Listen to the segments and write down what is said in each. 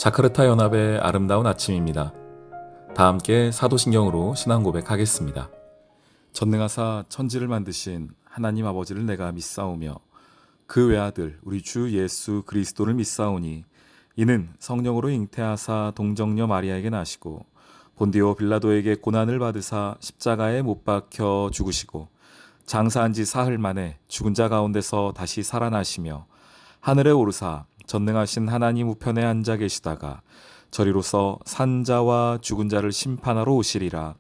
자카르타 연합의 아름다운 아침입니다. 다 함께 사도신경으로 신앙 고백하겠습니다. 전능하사 천지를 만드신 하나님 아버지를 내가 믿사오며 그 외아들 우리 주 예수 그리스도를 믿사오니 이는 성령으로 잉태하사 동정녀 마리아에게 나시고 본디오 빌라도에게 고난을 받으사 십자가에 못 박혀 죽으시고 장사한 지 사흘 만에 죽은 자 가운데서 다시 살아나시며 하늘에 오르사 전능하신 하나님 우편에 앉아 계시다가 저리로서 산자와 죽은 자를 심판하러 오시리라.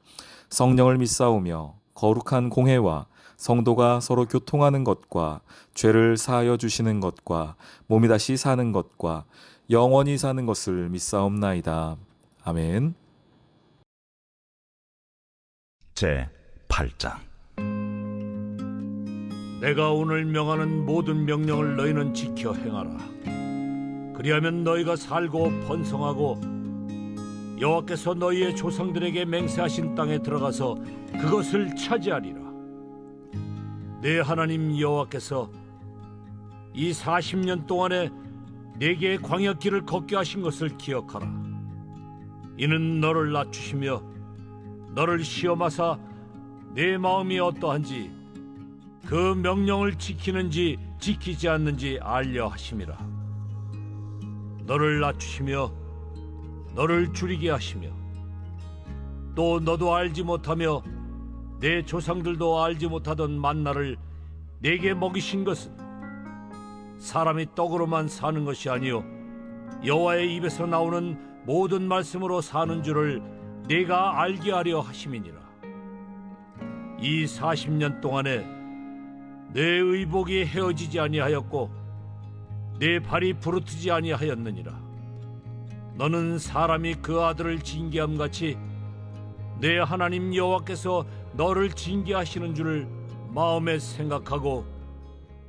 성령을 믿사오며 거룩한 공회와 성도가 서로 교통하는 것과 죄를 사하여 주시는 것과 몸이 다시 사는 것과 영원히 사는 것을 믿사옵나이다. 아멘. 제 8장. 내가 오늘 명하는 모든 명령을 너희는 지켜 행하라. 그리하면 너희가 살고 번성하고 여호와께서 너희의 조상들에게 맹세하신 땅에 들어가서 그것을 차지하리라. 내 하나님 여호와께서 이 40년 동안에 내게 광야길을 걷게 하신 것을 기억하라. 이는 너를 낮추시며 너를 시험하사 내 마음이 어떠한지 그 명령을 지키는지 지키지 않는지 알려 하심이라. 너를 낮추시며 너를 줄이게 하시며 또 너도 알지 못하며 내 조상들도 알지 못하던 만나를 내게 먹이신 것은 사람이 떡으로만 사는 것이 아니요 여호와의 입에서 나오는 모든 말씀으로 사는 줄을 내가 알게 하려 하심이니라. 이 40년 동안에 내 의복이 헤어지지 아니하였고 내 발이 부르트지 아니하였느니라. 너는 사람이 그 아들을 징계함 같이 내 하나님 여호와께서 너를 징계하시는 줄을 마음에 생각하고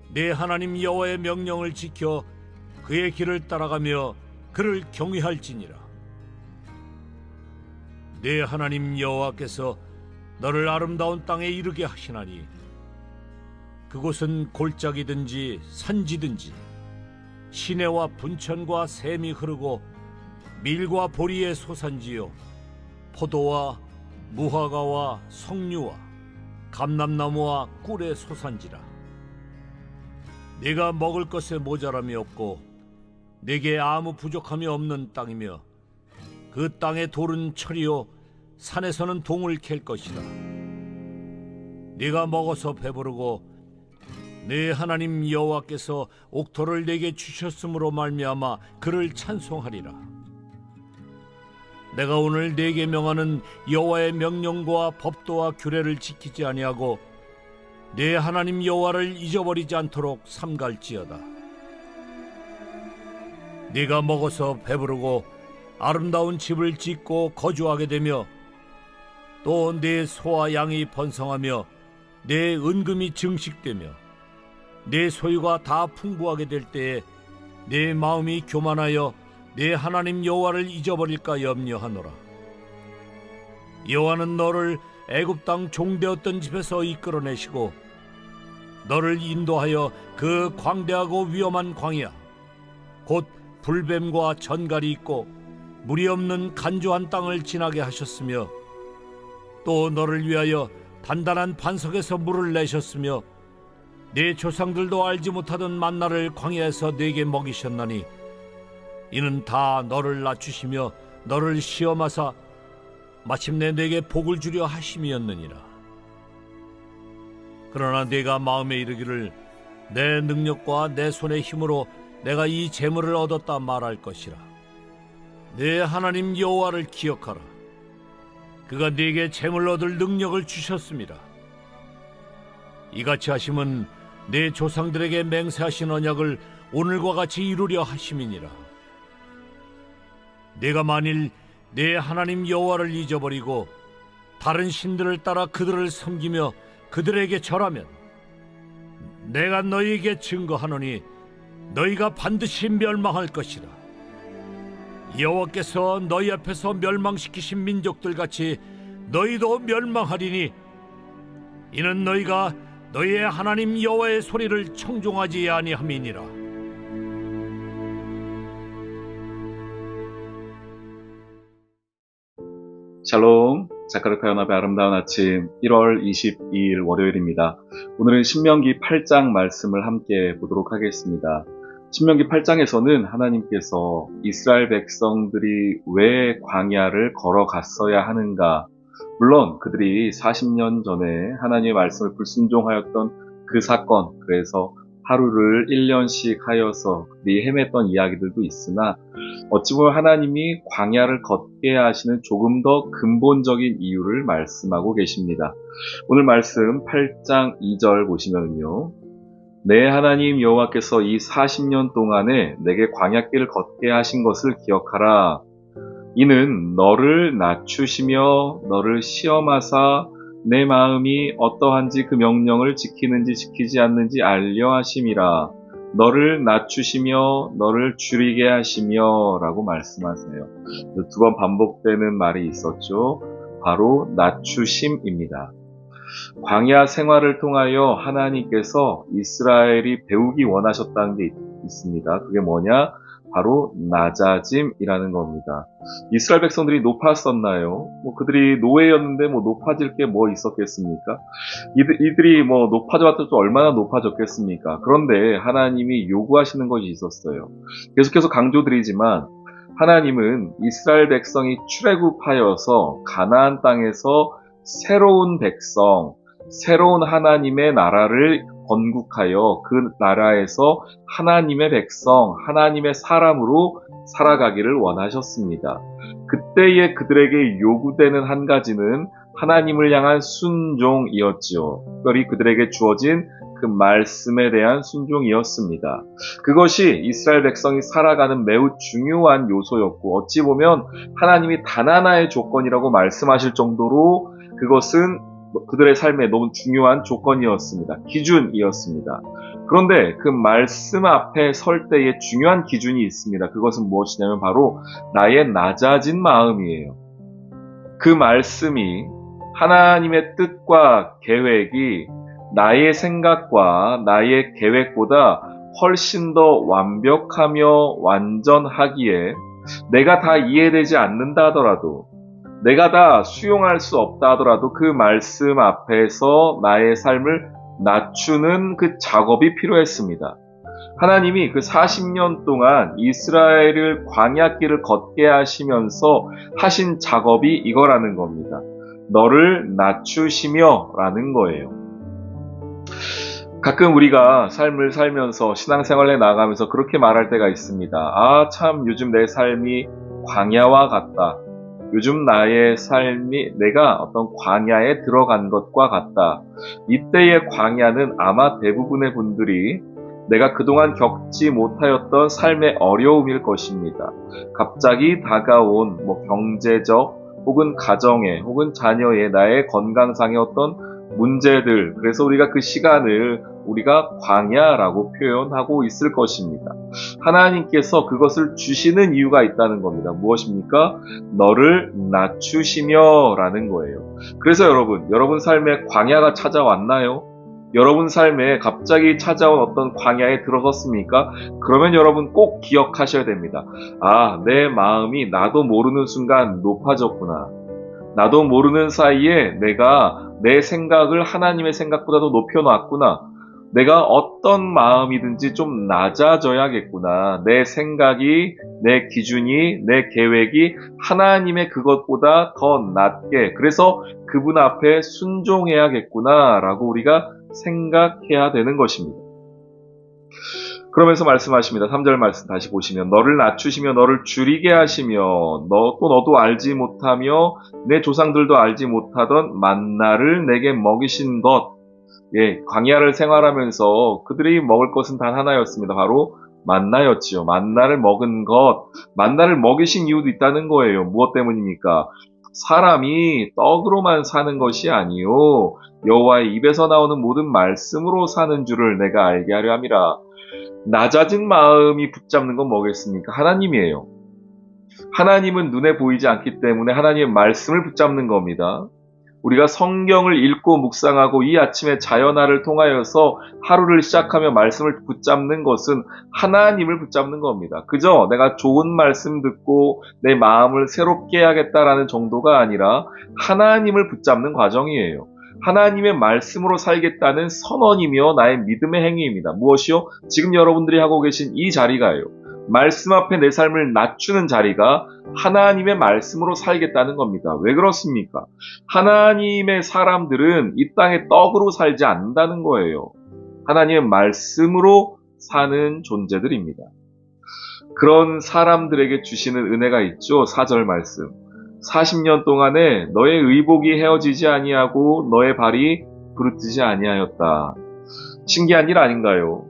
내 하나님 여호와의 명령을 지켜 그의 길을 따라가며 그를 경외할지니라. 내 하나님 여호와께서 너를 아름다운 땅에 이르게 하시나니 그곳은 골짜기든지 산지든지 시내와 분천과 샘이 흐르고 밀과 보리의 소산지요 포도와 무화과와 석류와 감람나무와 꿀의 소산지라. 네가 먹을 것에 모자람이 없고 내게 아무 부족함이 없는 땅이며 그 땅의 돌은 철이요 산에서는 동을 캘 것이다. 네가 먹어서 배부르고 내 하나님 여호와께서 옥토를 내게 주셨으므로 말미암아 그를 찬송하리라. 내가 오늘 네게 명하는 여호와의 명령과 법도와 규례를 지키지 아니하고 내 하나님 여호와를 잊어버리지 않도록 삼갈지어다. 네가 먹어서 배부르고 아름다운 집을 짓고 거주하게 되며 또 내 소와 양이 번성하며 내 은금이 증식되며 내 소유가 다 풍부하게 될 때에 내 마음이 교만하여 내 하나님 여호와를 잊어버릴까 염려하노라. 여호와는 너를 애굽 땅 종되었던 집에서 이끌어내시고 너를 인도하여 그 광대하고 위험한 광야 곧 불뱀과 전갈이 있고 물이 없는 간조한 땅을 지나게 하셨으며 또 너를 위하여 단단한 반석에서 물을 내셨으며 네 조상들도 알지 못하던 만나를 광야에서 네게 먹이셨나니 이는 다 너를 낮추시며 너를 시험하사 마침내 네게 복을 주려 하심이었느니라. 그러나 네가 마음에 이르기를 내 능력과 내 손의 힘으로 내가 이 재물을 얻었다 말할 것이라. 내 하나님 여호와를 기억하라. 그가 네게 재물 얻을 능력을 주셨습니다. 이같이 하심은 내 조상들에게 맹세하신 언약을 오늘과 같이 이루려 하심이니라. 네가 만일 내 하나님 여호와를 잊어버리고 다른 신들을 따라 그들을 섬기며 그들에게 절하면 내가 너희에게 증거하노니 너희가 반드시 멸망할 것이라. 여호와께서 너희 앞에서 멸망시키신 민족들 같이 너희도 멸망하리니 이는 너희가 너희의 하나님 여호와의 소리를 청종하지 아니함이니라. 샬롬, 자카르타 연합의 아름다운 아침 1월 22일 월요일입니다. 오늘은 신명기 8장 말씀을 함께 보도록 하겠습니다. 신명기 8장에서는 하나님께서 이스라엘 백성들이 왜 광야를 걸어갔어야 하는가, 물론 그들이 40년 전에 하나님의 말씀을 불순종하였던 그 사건, 그래서 하루를 1년씩 하여서 그들이 헤맸던 이야기들도 있으나 어찌 보면 하나님이 광야를 걷게 하시는 조금 더 근본적인 이유를 말씀하고 계십니다. 오늘 말씀 8장 2절 보시면요, 내 하나님 여호와께서 이 40년 동안에 내게 광야길을 걷게 하신 것을 기억하라. 이는 너를 낮추시며 너를 시험하사 내 마음이 어떠한지 그 명령을 지키는지 지키지 않는지 알려 하심이라. 너를 낮추시며 너를 줄이게 하시며 라고 말씀하세요. 두 번 반복되는 말이 있었죠. 바로 낮추심입니다. 광야 생활을 통하여 하나님께서 이스라엘이 배우기 원하셨다는 게 있습니다. 그게 뭐냐? 바로 낮아짐이라는 겁니다. 이스라엘 백성들이 높았었나요? 그들이 노예였는데 높아질 게 뭐 있었겠습니까? 이들이 높아져봤자 또 얼마나 높아졌겠습니까? 그런데 하나님이 요구하시는 것이 있었어요. 계속해서 강조드리지만 하나님은 이스라엘 백성이 출애굽하여서 가나안 땅에서 새로운 백성, 새로운 하나님의 나라를 건국하여 그 나라에서 하나님의 백성, 하나님의 사람으로 살아가기를 원하셨습니다. 그때의 그들에게 요구되는 한 가지는 하나님을 향한 순종이었지요. 특별히 그들에게 주어진 그 말씀에 대한 순종이었습니다. 그것이 이스라엘 백성이 살아가는 매우 중요한 요소였고, 어찌 보면 하나님이 단 하나의 조건이라고 말씀하실 정도로 그것은 그들의 삶에 너무 중요한 조건이었습니다. 기준이었습니다. 그런데 그 말씀 앞에 설 때에 중요한 기준이 있습니다. 그것은 무엇이냐면 바로 나의 낮아진 마음이에요. 그 말씀이 하나님의 뜻과 계획이 나의 생각과 나의 계획보다 훨씬 더 완벽하며 완전하기에 내가 다 이해되지 않는다 하더라도, 내가 다 수용할 수 없다 하더라도 그 말씀 앞에서 나의 삶을 낮추는 그 작업이 필요했습니다. 하나님이 그 40년 동안 이스라엘을 광야길을 걷게 하시면서 하신 작업이 이거라는 겁니다. 너를 낮추시며 라는 거예요. 가끔 우리가 삶을 살면서 신앙생활에 나가면서 그렇게 말할 때가 있습니다. 아, 참 요즘 내 삶이 광야와 같다. 요즘 나의 삶이 내가 어떤 광야에 들어간 것과 같다. 이때의 광야는 아마 대부분의 분들이 내가 그동안 겪지 못하였던 삶의 어려움일 것입니다. 갑자기 다가온 경제적 혹은 가정의 혹은 자녀의 나의 건강상의 어떤 문제들, 그래서 우리가 그 시간을 우리가 광야라고 표현하고 있을 것입니다. 하나님께서 그것을 주시는 이유가 있다는 겁니다. 무엇입니까? 너를 낮추시며 라는 거예요. 그래서 여러분 삶에 광야가 찾아왔나요? 여러분 삶에 갑자기 찾아온 어떤 광야에 들어섰습니까? 그러면 여러분 꼭 기억하셔야 됩니다. 아, 내 마음이 나도 모르는 순간 높아졌구나. 나도 모르는 사이에 내가 내 생각을 하나님의 생각보다도 높여놨구나. 내가 어떤 마음이든지 좀 낮아져야겠구나. 내 생각이, 내 기준이, 내 계획이 하나님의 그것보다 더 낮게, 그래서 그분 앞에 순종해야겠구나 라고 우리가 생각해야 되는 것입니다. 그러면서 말씀하십니다. 3절 말씀 다시 보시면 너를 낮추시며 너를 줄이게 하시며 너도 알지 못하며 내 조상들도 알지 못하던 만나를 내게 먹이신 것. 광야를 생활하면서 그들이 먹을 것은 단 하나였습니다. 바로 만나였지요. 만나를 먹은 것. 만나를 먹이신 이유도 있다는 거예요. 무엇 때문입니까? 사람이 떡으로만 사는 것이 아니요 여호와의 입에서 나오는 모든 말씀으로 사는 줄을 내가 알게 하려 함이라. 낮아진 마음이 붙잡는 건 뭐겠습니까? 하나님이에요. 하나님은 눈에 보이지 않기 때문에 하나님의 말씀을 붙잡는 겁니다. 우리가 성경을 읽고 묵상하고 이 아침에 자연화를 통하여서 하루를 시작하며 말씀을 붙잡는 것은 하나님을 붙잡는 겁니다. 그저 내가 좋은 말씀 듣고 내 마음을 새롭게 해야겠다라는 정도가 아니라 하나님을 붙잡는 과정이에요. 하나님의 말씀으로 살겠다는 선언이며 나의 믿음의 행위입니다. 무엇이요? 지금 여러분들이 하고 계신 이 자리가요. 말씀 앞에 내 삶을 낮추는 자리가 하나님의 말씀으로 살겠다는 겁니다. 왜 그렇습니까? 하나님의 사람들은 이 땅의 떡으로 살지 않는다는 거예요. 하나님의 말씀으로 사는 존재들입니다. 그런 사람들에게 주시는 은혜가 있죠. 4절 말씀. 40년 동안에 너의 의복이 헤어지지 아니하고 너의 발이 부르뜨지 아니하였다. 신기한 일 아닌가요?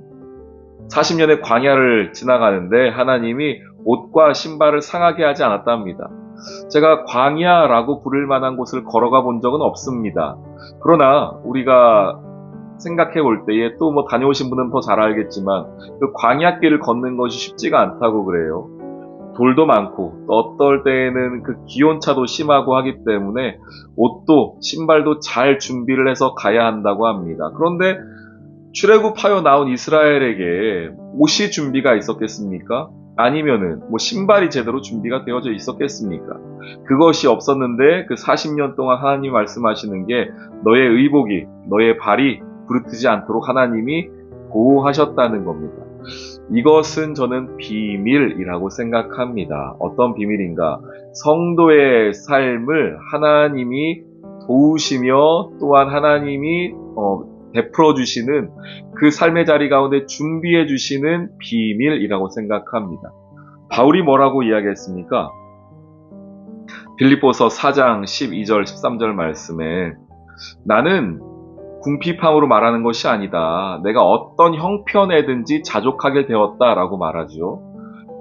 40년의 광야를 지나가는데 하나님이 옷과 신발을 상하게 하지 않았답니다. 제가 광야라고 부를 만한 곳을 걸어가 본 적은 없습니다. 그러나 우리가 생각해 볼 때에 또 뭐 다녀오신 분은 더 잘 알겠지만 그 광야길을 걷는 것이 쉽지가 않다고 그래요. 돌도 많고 또 어떨 때에는 그 기온차도 심하고 하기 때문에 옷도 신발도 잘 준비를 해서 가야 한다고 합니다. 그런데 출애굽하여 나온 이스라엘에게 옷이 준비가 있었겠습니까? 아니면은 뭐 신발이 제대로 준비가 되어져 있었겠습니까? 그것이 없었는데 그 40년 동안 하나님 말씀하시는 게 너의 의복이, 너의 발이 부르트지 않도록 하나님이 보호하셨다는 겁니다. 이것은 저는 비밀이라고 생각합니다. 어떤 비밀인가? 성도의 삶을 하나님이 도우시며 또한 하나님이 베풀어 주시는 그 삶의 자리 가운데 준비해 주시는 비밀이라고 생각합니다. 바울이 뭐라고 이야기했습니까? 빌립보서 4장 12절 13절 말씀에 나는 궁핍함으로 말하는 것이 아니다. 내가 어떤 형편에든지 자족하게 되었다라고 말하죠.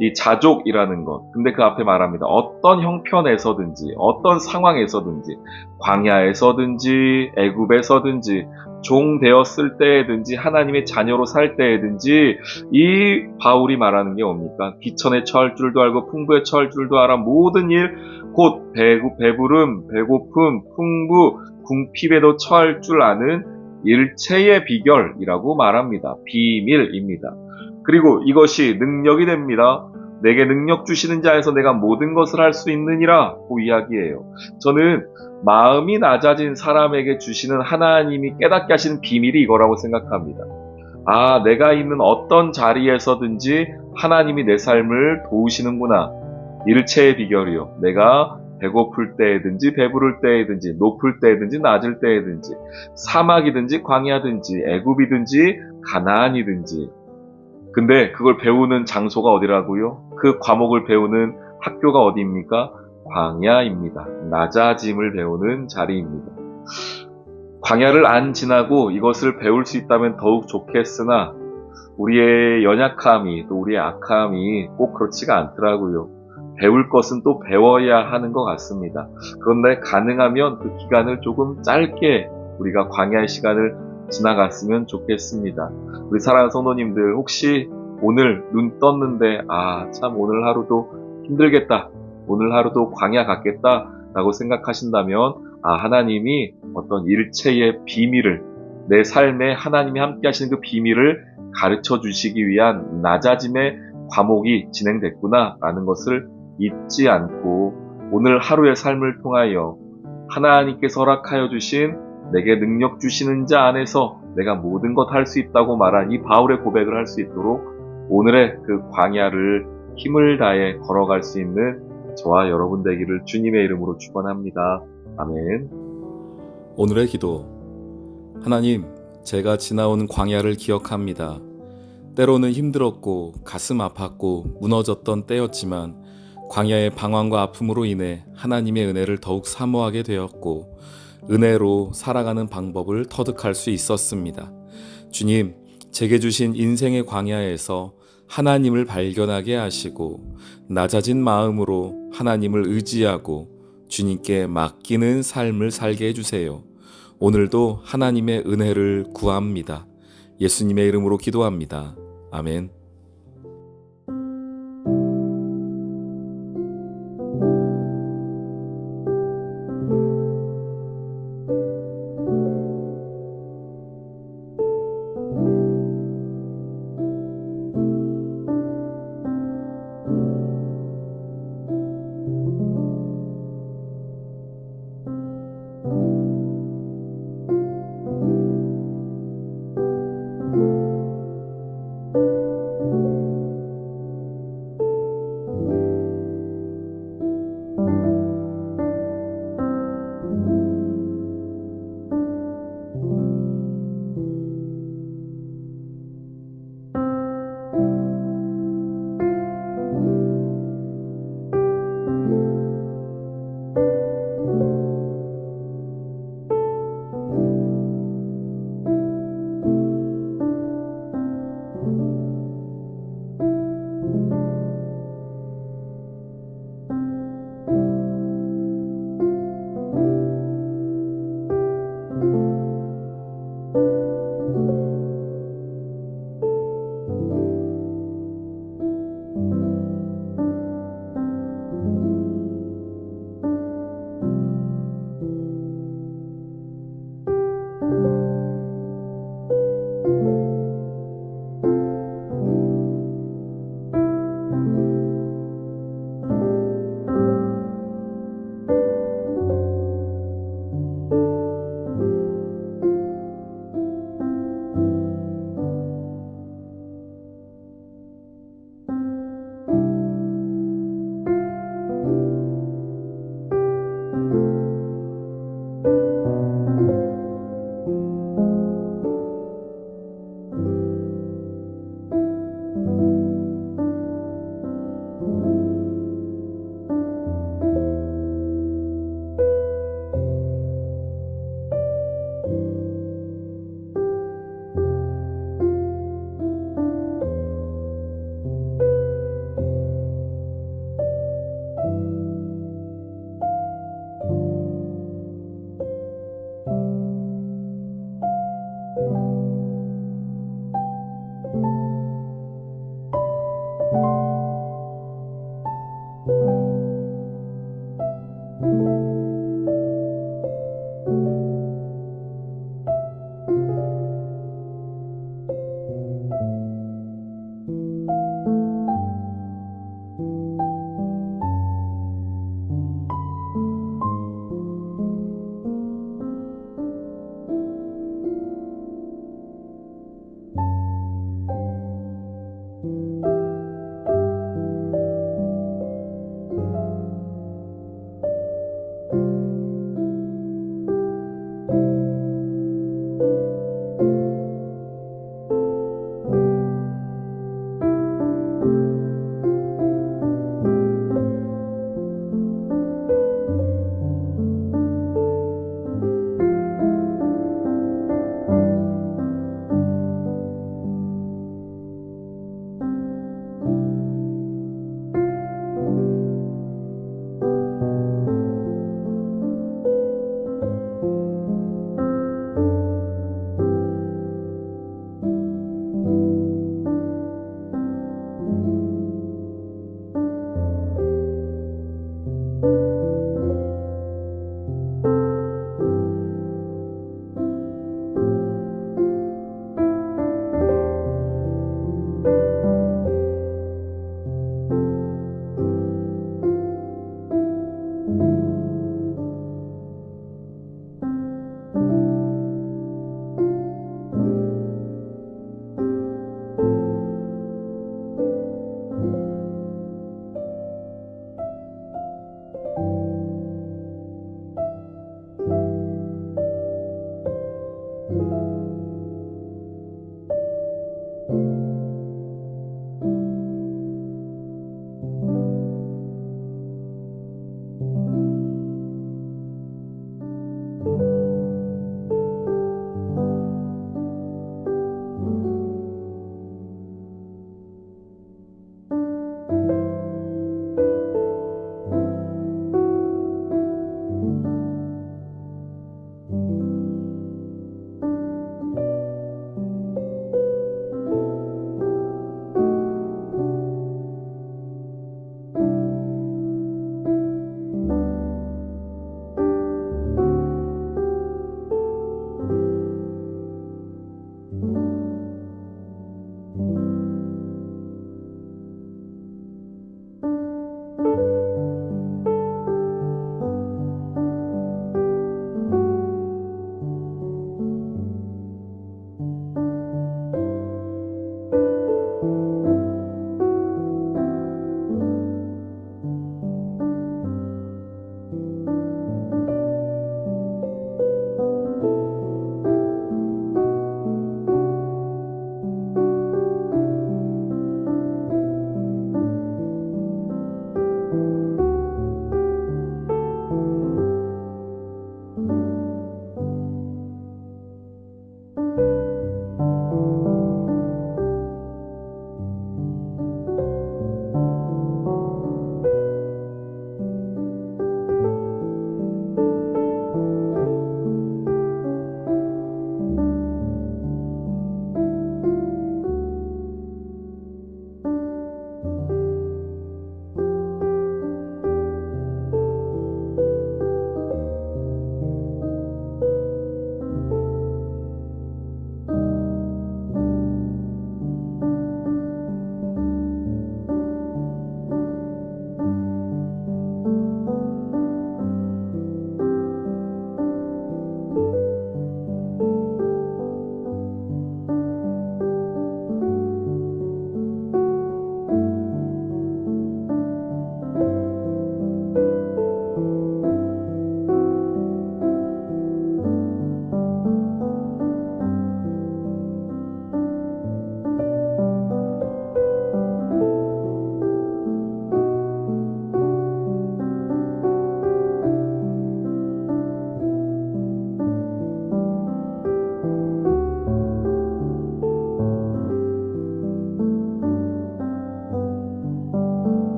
이 자족이라는 것. 근데 그 앞에 말합니다. 어떤 형편에서든지, 어떤 상황에서든지, 광야에서든지, 애굽에서든지, 종 되었을 때에든지, 하나님의 자녀로 살 때에든지, 이 바울이 말하는 게 뭡니까? 기천에 처할 줄도 알고 풍부에 처할 줄도 알아. 모든 일, 곧 배부름, 배고픔, 풍부, 궁핍에도 처할 줄 아는 일체의 비결이라고 말합니다. 비밀입니다. 그리고 이것이 능력이 됩니다. 내게 능력 주시는 자에서 내가 모든 것을 할 수 있느니라 고 이야기해요. 저는 마음이 낮아진 사람에게 주시는 하나님이 깨닫게 하시는 비밀이 이거라고 생각합니다. 아, 내가 있는 어떤 자리에서든지 하나님이 내 삶을 도우시는구나. 일체의 비결이요. 내가 배고플 때든지 배부를 때든지 높을 때든지 낮을 때든지 사막이든지 광야든지 애굽이든지 가나안이든지 근데 그걸 배우는 장소가 어디라고요? 그 과목을 배우는 학교가 어디입니까? 광야입니다. 낮아짐을 배우는 자리입니다. 광야를 안 지나고 이것을 배울 수 있다면 더욱 좋겠으나 우리의 연약함이 또 우리의 악함이 꼭 그렇지가 않더라고요. 배울 것은 또 배워야 하는 것 같습니다. 그런데 가능하면 그 기간을 조금 짧게 우리가 광야의 시간을 지나갔으면 좋겠습니다. 우리 사랑하는 성도님들 혹시 오늘 눈 떴는데 참 오늘 하루도 힘들겠다. 오늘 하루도 광야 같겠다 라고 생각하신다면 하나님이 어떤 일체의 비밀을 내 삶에 하나님이 함께 하시는 그 비밀을 가르쳐 주시기 위한 낮아짐의 과목이 진행됐구나 라는 것을 잊지 않고 오늘 하루의 삶을 통하여 하나님께서 허락하여 주신 내게 능력 주시는 자 안에서 내가 모든 것 할 수 있다고 말한 이 바울의 고백을 할 수 있도록 오늘의 그 광야를 힘을 다해 걸어갈 수 있는 저와 여러분 되기를 주님의 이름으로 축원합니다. 아멘. 오늘의 기도. 하나님, 제가 지나온 광야를 기억합니다. 때로는 힘들었고 가슴 아팠고 무너졌던 때였지만 광야의 방황과 아픔으로 인해 하나님의 은혜를 더욱 사모하게 되었고 은혜로 살아가는 방법을 터득할 수 있었습니다. 주님, 제게 주신 인생의 광야에서 하나님을 발견하게 하시고 낮아진 마음으로 하나님을 의지하고 주님께 맡기는 삶을 살게 해주세요. 오늘도 하나님의 은혜를 구합니다. 예수님의 이름으로 기도합니다. 아멘.